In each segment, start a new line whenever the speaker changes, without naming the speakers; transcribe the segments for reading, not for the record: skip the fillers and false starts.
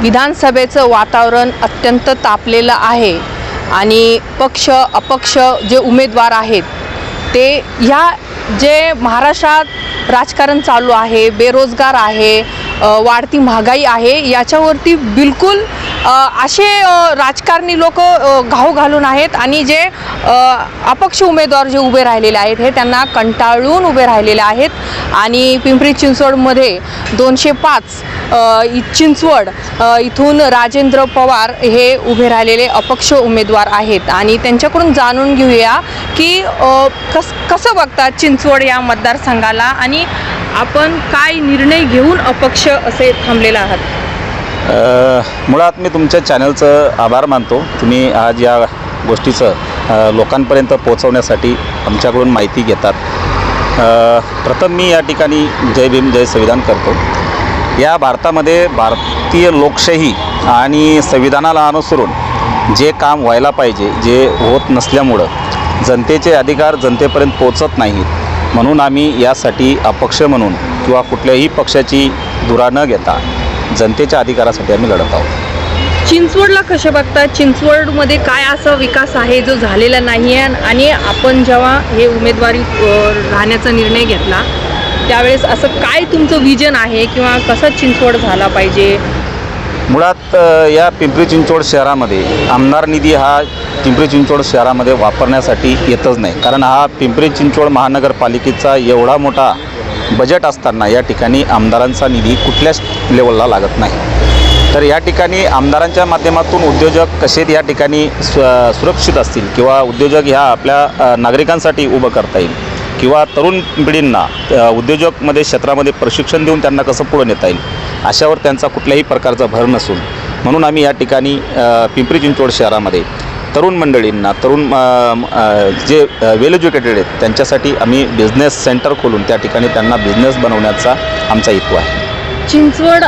विधानसभेचं वातावरण अत्यंत तापलेलं आहे आणि पक्ष अपक्ष जे उमेदवार आहेत ते ह्या जे महाराष्ट्रात राजकारण चालू आहे, बेरोजगार आहे, वाढती महागाई आहे, याच्यावरती बिलकुल असे राजकारणी लोक घाव घालून आहेत आणि जे अपक्ष उमेदवार जे उभे राहिलेले आहेत हे त्यांना कंटाळून उभे राहिलेले आहेत. आणि पिंपरी चिंचवडमध्ये 205 चिंचवड इथून राजेंद्र पवार हे उभे राहिलेले अपक्ष उमेदवार आहेत आणि त्यांच्याकडून जाणून घेऊया की कसं बघतात चिंचवड या मतदारसंघाला आणि आपण काय निर्णय घेऊन अपक्ष असे थांबलेले आहात.
मुळात मी तुमच्या चॅनलचं आभार मानतो. तुम्ही आज या गोष्टीचं लोकांपर्यंत पोहोचवण्यासाठी आमच्याकडून माहिती घेतात. प्रथम मी या ठिकाणी जय भीम जय संविधान करतो. या भारतामध्ये भारतीय लोकशाही आणि संविधानाला अनुसरून जे काम व्हायला पाहिजे जे होत नसल्यामुळं जनतेचे अधिकार जनतेपर्यंत पोहोचत नाहीत. म्हणून आम्ही यासाठी अपक्ष म्हणून किंवा कुठल्याही पक्षाची धुरा न घेता जनतेच्या अधिकारासाठी आम्ही लढत आहोत.
चिंचवडला कसे बघतात? चिंचवडमध्ये काय असा विकास आहे जो झालेला नाही आहे आणि आपण जेव्हा हे उमेदवारी राहण्याचा निर्णय घेतला त्यावेळेस असं काय तुमचं विजन आहे किंवा कसा चिंचवड झाला पाहिजे?
मुळात या पिंपरी चिंचवड शहरामध्ये आमदार निधी हा पिंपरी चिंचवड शहरामध्ये वापरण्यासाठी येतच नाही. कारण हा पिंपरी चिंचवड महानगरपालिकेचा एवढा मोठा बजेट असताना या ठिकाणी आमदारांचा निधी कुठल्याच लेवलला लागत नाही. तर या ठिकाणी आमदारांच्या माध्यमातून उद्योजक कसे या ठिकाणी सुरक्षित असतील किंवा उद्योजक ह्या आपल्या नागरिकांसाठी उभं करता येईल किंवा तरुण पिढींना उद्योजकमध्ये क्षेत्रामध्ये प्रशिक्षण देऊन त्यांना कसं पुढे नेता येईल अशावर त्यांचा कुठल्याही प्रकारचा भर नसून म्हणून आम्ही या ठिकाणी पिंपरी चिंचवड शहरामध्ये तरुण मंडळींना जे वेल एज्युकेटेड आहेत त्यांच्यासाठी आम्ही बिझनेस सेंटर खोलून त्या ठिकाणी त्यांना बिझनेस बनवण्याचा आमचा हेतू आहे.
चिंचवड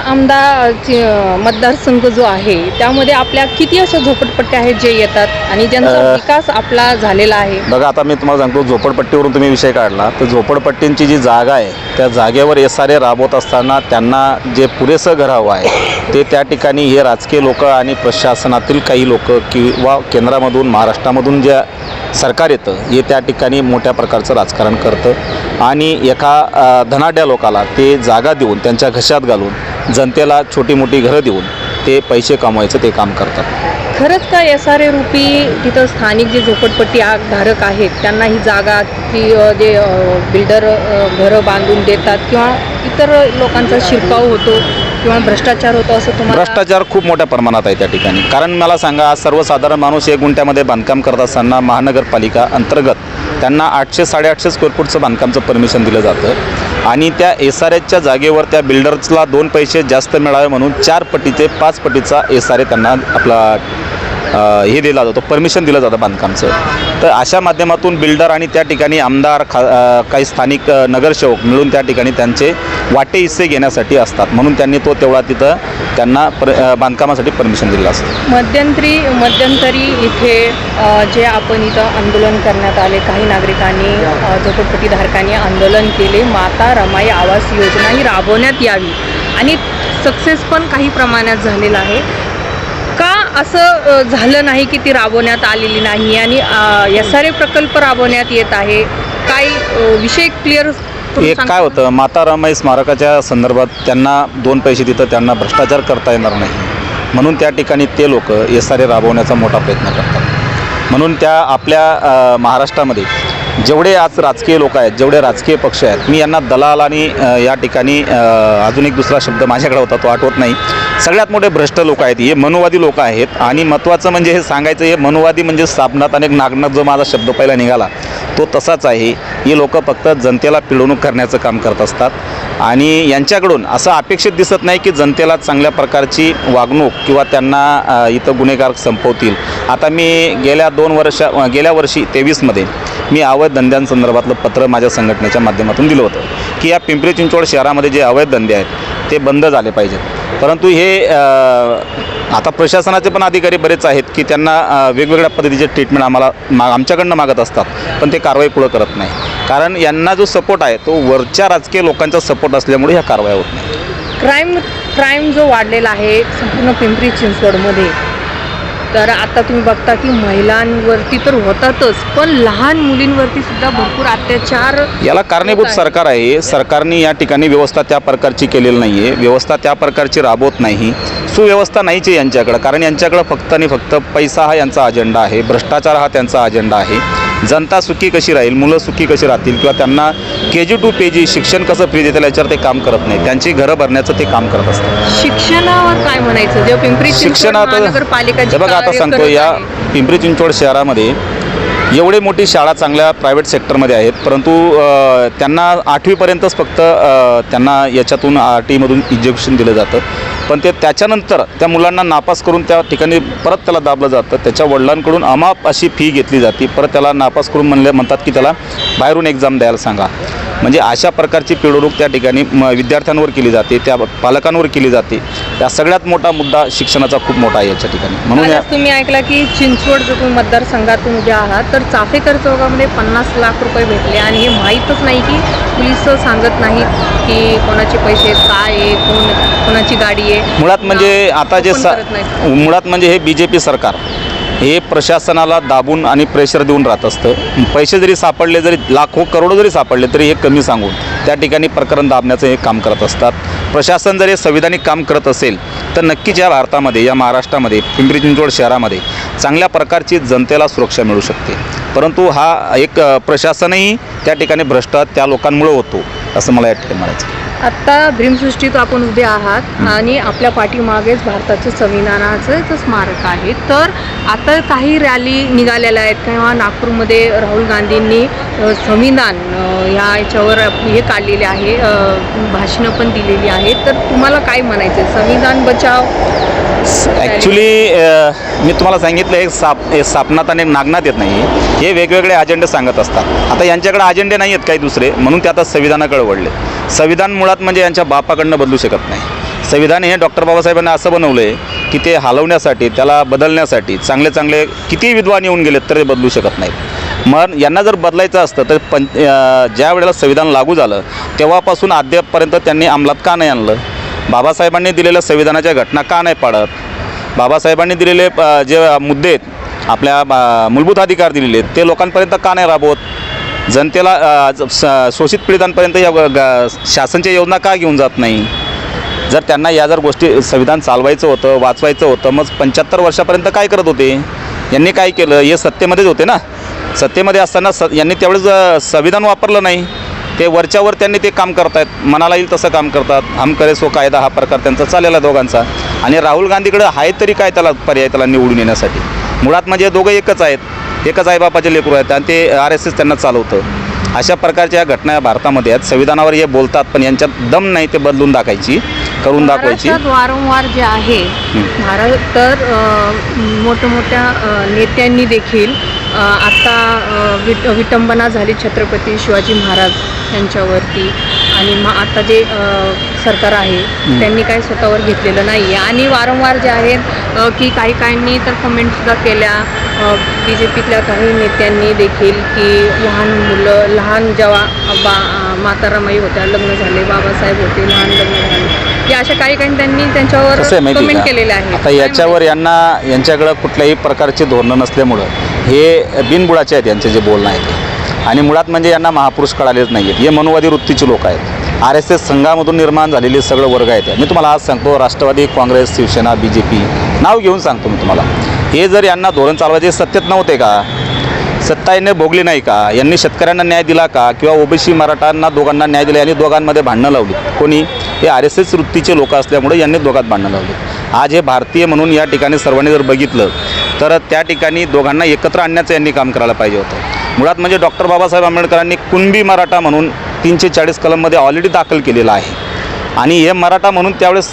मतदारसंघ जो आहे त्यामध्ये आपल्या किती अशा झोपडपट्ट्या आहेत जे येतात आणि ज्यांचा विकास आपला झालेला आहे?
बघा, आता मी तुम्हाला सांगतो, झोपडपट्टीवरून तुम्ही विषय काढला तर झोपडपट्टींची जी जागा आहे त्या जागेवर SRA राबवत असताना त्यांना जे पुरेसं घर हवं आहे ते त्या ठिकाणी हे राजकीय लोक आणि प्रशासनातील काही लोक किंवा केंद्रामधून महाराष्ट्रामधून ज्या सरकार येतं हे त्या ठिकाणी मोठ्या प्रकारचं राजकारण करतं आणि एका धनाढ्य लोकाला ते जागा देऊन त्यांच्या घशात घालून जनतेला छोटी मोठी घरं देऊन ते पैसे कमवायचं ते काम करतात.
खरंच का SRA रूपी तिथं स्थानिक जे झोपडपट्टी धारक आहेत त्यांना ही जागा की जे बिल्डर घरं बांधून देतात किंवा इतर लोकांचा शिरकाव होतो किंवा भ्रष्टाचार होतो असं तुम्हाला?
भ्रष्टाचार खूप मोठ्या प्रमाणात आहे त्या ठिकाणी. कारण मला सांगा, सर्वसाधारण माणूस 1 गुंठ्यामध्ये बांधकाम करत असताना महानगरपालिका अंतर्गत त्यांना 800-850 स्क्वेअर फूटचं बांधकामचं परमिशन दिलं जातं आणि त्या SRAच्या जागेवर त्या बिल्डर्सला 2 पैसे जास्त मिळावे म्हणून 4 पटीचे 5 पटीचा SRA त्यांना आपला हे दिला जातो, परमिशन दिलं जातं बांधकामचं. तर अशा माध्यमातून बिल्डर आणि त्या ठिकाणी आमदार काही स्थानिक नगरसेवक मिळून त्या ठिकाणी त्यांचे वाटे हिस्से घेण्यासाठी असतात म्हणून त्यांनी तो तेवढा तिथं त्यांना बांधकामासाठी परमिशन दिलं असतं.
मध्यंतरी इथे जे आपण इथं आंदोलन करण्यात आले, काही नागरिकांनी झोपडपट्टीधारकांनी आंदोलन केले, माता रमाई आवास योजना ही राबवण्यात यावी आणि सक्सेस पण काही प्रमाणात झालेला आहे. का असं झालं नाही की ती राबवण्यात आलेली नाही आणि SRA प्रकल्प राबवण्यात येत आहे? काय विषय क्लिअर?
एक काय होतं, माता रमाई स्मारकाच्या संदर्भात त्यांना 2 पैसे तिथं त्यांना भ्रष्टाचार करता येणार नाही म्हणून त्या ठिकाणी ते लोक SRA राबवण्याचा मोठा प्रयत्न करतात. म्हणून त्या आपल्या महाराष्ट्रामध्ये जेवढे आज राजकीय लोक आहेत, जेवढे राजकीय पक्ष आहेत, मी यांना दलाल आणि या ठिकाणी अजून एक दुसरा शब्द माझ्याकडे होता तो आठवत नाही, सगळ्यात मोठे भ्रष्ट लोक आहेत, हे मनुवादी लोक आहेत. आणि महत्त्वाचं म्हणजे हे सांगायचं, हे मनुवादी म्हणजे स्थापनात आणि नागनाथ जो माझा शब्द पहिला निघाला तो तसाच आहे. ही लोक फक्त जनतेला पिळवणूक करण्याचं काम करत असतात आणि यांच्याकडून असं अपेक्षित दिसत नाही की जनतेला चांगल्या प्रकारची वागणूक किंवा त्यांना इथं गुन्हेगार संपवतील. आता मी गेल्या वर्षी 23मध्ये मी अवैध धंद्यांसंदर्भातलं पत्र माझ्या संघटनेच्या माध्यमातून दिलं होतं की या पिंपरी चिंचवड शहरामध्ये जे अवैध धंदे आहेत ते बंद झाले पाहिजेत. परंतु हे आता प्रशासनाचे पण अधिकारी बरेच आहेत की त्यांना वेगवेगळ्या पद्धतीचे ट्रीटमेंट आमच्याकडनं मागत असतात पण ते कारवाई पुढं करत नाही. कारण यांना जो सपोर्ट आहे तो वरच्या राजकीय लोकांचा सपोर्ट असल्यामुळे ह्या कारवाया होत नाही.
क्राईम जो वाढलेला आहे संपूर्ण पिंपरी चिंचवडमध्ये, तर आता तुम्ही बघता की महिलांवरती तर होतातच, पण लहान मुलींवरती सुद्धा भरपूर अत्याचार
याला कारणीभूत सरकार आहे. सरकारने या ठिकाणी व्यवस्था त्या प्रकारची केलेली नाही आहे, व्यवस्था त्या प्रकारची राबवत नाही, सुव्यवस्था नाहीच आहे यांच्याकडं. कारण यांच्याकडं फक्त आणि फक्त पैसा हा यांचा अजेंडा आहे, भ्रष्टाचार हा त्यांचा अजेंडा आहे. जनता सुखी कशी राहील, मुलं सुखी कशी राहतील, किंवा त्यांना KG to PG शिक्षण कसं फ्री देतील याच्यावर ते काम करत नाही. त्यांची घरं भरण्याचं ते काम करत असतात.
शिक्षणावर काय म्हणायचं, जे पिंपरी चिंचवड
शिक्षणात
महानगरपालिका
हे बघा, आता सांगतो, या पिंपरी चिंचवड शहरामध्ये एवढी मोठी शाळा चांगल्या प्रायव्हेट सेक्टरमध्ये आहेत, परंतु त्यांना 8वीपर्यंतच फक्त त्यांना याच्यातून RT मधून एज्युकेशन दिलं जातं. पण ते त्याच्यानंतर त्या मुलांना नापास करून त्या ठिकाणी परत त्याला दाबलं जातं. त्याच्या वडिलांकडून अमाप अशी फी घेतली जाते, परत त्याला नापास करून म्हणतात की त्याला बाहेरून एक्झाम द्यायला सांगा. म्हणजे अशा प्रकारची पिळवणूक त्या ठिकाणी विद्यार्थ्यांवर केली जाते, त्या पालकांवर केली जाते. या सगळ्यात मोठा मुद्दा शिक्षणाचा खूप मोठा आहे याच्या ठिकाणी. म्हणून
तुम्ही ऐकला की चिंचवड जर तुम्ही मतदारसंघातून उभे आहात तर चाफेकर चौकामध्ये 50 लाख रुपये भेटले, आणि हे माहीतच नाही की पोलीस सांगत नाहीत की कोणाचे पैसे काय आहे, कोणाची गाडी आहे.
मुळात म्हणजे आता जे
करत नाहीत.
मुळात म्हणजे हे BJP सरकार हे प्रशासनाला दाबून आणि प्रेशर देऊन राहत असतं. पैसे जरी सापडले, जरी लाखो करोडो जरी सापडले, तरी हे कमी सांगून त्या ठिकाणी प्रकरण दाबण्याचं हे काम करत असतात. प्रशासन जर हे संविधानिक काम करत असेल तर नक्कीच या भारतामध्ये, या महाराष्ट्रामध्ये, पिंपरी चिंचवड शहरामध्ये चांगल्या प्रकारची जनतेला सुरक्षा मिळू शकते. परंतु हा एक प्रशासनही त्या ठिकाणी भ्रष्ट त्या लोकांमुळे होतो, असं मला या ठिकाणी म्हणायचं.
आत्ता भीमसृष्टीत आपण उभे आहात आणि आपल्या पाठीमागेच भारताचं संविधानाचं स्मारक आहे. तर आता काही रॅली निघालेल्या आहेत, किंवा नागपूरमध्ये राहुल गांधींनी संविधान याच्यावर हे काढलेले आहे, भाषणं पण दिलेली आहेत. तर तुम्हाला काय म्हणायचं, संविधान बचाव?
ॲक्च्युली मी तुम्हाला सांगितलं, एक सापनात आणि नागनात येत नाही, हे वेगवेगळे अजेंडे सांगत असतात. आता यांच्याकडे अजेंडे नाही आहेत काही दुसरे, म्हणून ते आता संविधानाकडे वळले. संविधान मुळात म्हणजे यांच्या बापाकडनं बदलू शकत नाही. संविधान हे डॉक्टर बाबासाहेबांनी असं बनवलं आहे की ते हलवण्यासाठी, त्याला बदलण्यासाठी चांगले चांगले किती विद्वान येऊन गेलेत तर ते बदलू शकत नाहीत. मग यांना जर बदलायचं असतं तर ज्या वेळेला संविधान लागू झालं तेव्हापासून अद्यापपर्यंत त्यांनी अंमलात का नाही आणलं? बाबासाहेबांनी दिलेल्या संविधानाच्या घटना का नाही पाळत? बाबासाहेबांनी दिलेले जे मुद्दे आहेत, आपल्या मूलभूत अधिकार दिलेले आहेत, ते लोकांपर्यंत का नाही राबवत? जनतेला शोषित पीडितांपर्यंत या शासनच्या योजना का घेऊन जात नाही? जर त्यांना या जर गोष्टी संविधान चालवायचं होतं, वाचवायचं होतं, मग 75 वर्षापर्यंत काय करत होते? यांनी काय केलं? हे सत्तेमध्येच होते ना. सत्तेमध्ये असताना यांनी त्यावेळेस संविधान वापरलं नाही. ते वरच्यावर त्यांनी ते काम करतायत, मनाला येईल तसं काम करतात. हम करे सो कायदा हा प्रकार त्यांचा चाललेला दोघांचा. आणि राहुल गांधीकडे आहे तरी काय त्याला पर्याय, त्याला निवडून येण्यासाठी? मुळात म्हणजे दोघं एकच आहेत, एकच आईबापाचे लेकरू आहेत, आणि ते RSS त्यांना चालवतं. अशा प्रकारच्या या घटना भारतामध्ये आहेत. संविधानावर हे बोलतात, पण यांच्यात दम नाही ते बदलून दाखवायची, करून दाखवायची.
वारंवार जे आहे भारत, तर मोठमोठ्या नेत्यांनी देखील आता विटंबना झाली छत्रपती शिवाजी महाराज यांच्यावरती, आणि मग आता जे सरकार आहे त्यांनी काही स्वतःवर घेतलेलं नाही आहे. आणि वारंवार जे आहेत की काहींनी तर कमेंटसुद्धा केल्या BJPतल्या काही नेत्यांनी देखील की लहान मुलं, लहान जेव्हा मातारामाई होत्या, लग्न झाले, बाबासाहेब होते, लहान लग्न झाले, की अशा काही त्यांनी त्यांच्यावर कमेंट केलेले आहे.
आता याच्यावर यांच्याकडं कुठल्याही प्रकारची धोरणं नसल्यामुळं हे बिनबुडाचे आहेत यांचे जे बोलणं आहे ते. आणि मुळात म्हणजे यांना महापुरुष कळालेच नाही आहेत. हे मनोवादी वृत्तीचे लोक आहेत. RSS संघामधून निर्माण झालेले सगळं वर्ग आहेत. मी तुम्हाला आज सांगतो, राष्ट्रवादी काँग्रेस, शिवसेना, BJP नाव घेऊन सांगतो मी तुम्हाला, हे जर यांना धोरण चालवायचे सत्तेत नव्हते का? सत्ता यांनी भोगली नाही का? यांनी शेतकऱ्यांना न्याय दिला का? किंवा OBC मराठांना दोघांना न्याय दिला? यांनी दोघांमध्ये भांडणं लावली. कोणी? हे RSS वृत्तीचे लोक असल्यामुळे यांनी दोघात भांडणं लावली. आज हे भारतीय म्हणून या ठिकाणी सर्वांनी जर बघितलं तर त्या ठिकाणी दोघांना एकत्र आणण्याचं यांनी काम करायला पाहिजे होतं. मुळात म्हणजे डॉक्टर बाबासाहेब आंबेडकरांनी कुणबी मराठा म्हणून 340 कलममध्ये ऑलरेडी दाखल केलेलं आहे. आणि हे मराठा म्हणून त्यावेळेस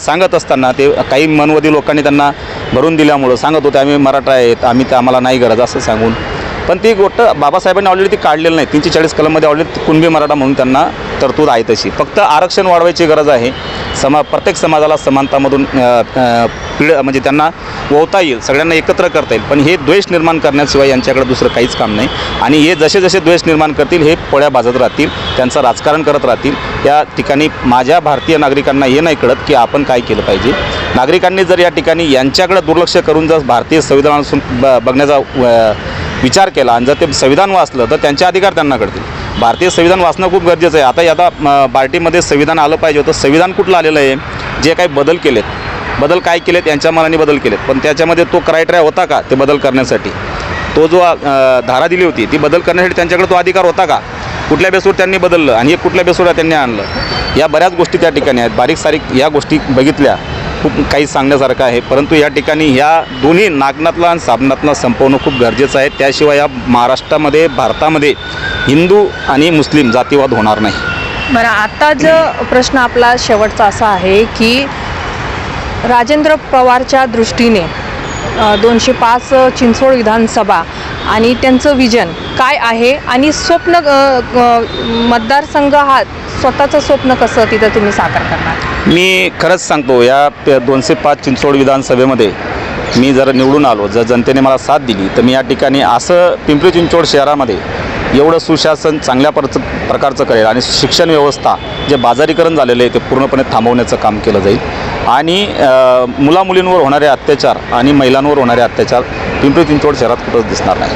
सांगत असताना ते काही मनवादी लोकांनी त्यांना भरून दिल्यामुळं सांगत होते आम्ही मराठा आहेत, आम्हाला नाही गरज असं सांगून. पण ती गोष्ट बाबासाहेबांनी ऑलरेडी ती काढलेली नाही. 340 कलममध्ये ऑलरेडी कुणबी मराठा म्हणून त्यांना तरतूद आहे तशी. फक्त आरक्षण वाढवायची गरज आहे. प्रत्येक समाजाला समानतामधून म्हणजे त्यांना ओवता येईल, सगळ्यांना एकत्र करता येईल. पण हे द्वेष निर्माण करण्याशिवाय यांच्याकडे दुसरं काहीच काम नाही. आणि हे जसे जसे द्वेष निर्माण करतील हे पोळ्या भाजत राहतील, त्यांचं राजकारण करत राहतील. या ठिकाणी माझ्या भारतीय नागरिकांना हे नाही कळत की आपण काय केलं पाहिजे. नागरिकांनी जर या ठिकाणी यांच्याकडे दुर्लक्ष करून जर भारतीय संविधानातून बघण्याचा विचार केला आणि जर ते संविधान वाचलं तर त्यांचे अधिकार त्यांना कळतील. भारतीय संविधान वाचणं खूप गरजेचं आहे. आता पार्टीमध्ये संविधान आलं पाहिजे होतं. संविधान कुठलं आलेलं आहे? जे काही बदल काय केलेत यांच्या मनाने बदल केलेत, पण त्याच्यामध्ये तो क्रायटेरिया होता का ते बदल करण्यासाठी? तो जो धारा दिली होती ती बदल करण्यासाठी त्यांच्याकडे तो अधिकार होता का? कुठल्या बेसवर त्यांनी बदललं आणि हे कुठल्या बेसवर त्यांनी आणलं? या बऱ्याच गोष्टी त्या ठिकाणी आहेत. बारीक सारीक या गोष्टी बघितल्या खूप काही सांगण्यासारखं आहे. परंतु या ठिकाणी ह्या दोन्ही नागनाथला आणि साबनाथला संपवणं खूप गरजेचं आहे. त्याशिवाय या महाराष्ट्रामध्ये भारतामध्ये हिंदू आणि मुस्लिम जातीवाद होणार नाही.
बरं, आता जो प्रश्न आपला शेवटचा असा आहे की राजेंद्र पवारच्या दृष्टीने 205 चिंचवड विधानसभा आणि त्यांचं विजन काय आहे आणि स्वप्न मतदारसंघ हा स्वतःचं स्वप्न कसं तिथं तुम्ही साकार करणार?
मी खरंच सांगतो, या 205 चिंचवड विधानसभेमध्ये मी जर निवडून आलो, जर जनतेने मला साथ दिली तर मी या ठिकाणी असं पिंपरी चिंचवड शहरामध्ये एवढं सुशासन चांगल्या प्रकारचं करेल आणि शिक्षण व्यवस्था जे बाजारीकरण झालेलं आहे ते पूर्णपणे थांबवण्याचं काम केलं जाईल. आणि मुलामुलींवर होणारे अत्याचार आणि महिलांवर होणारे अत्याचार पिंपरी चिंचवड शहरात कुठंच दिसणार नाही.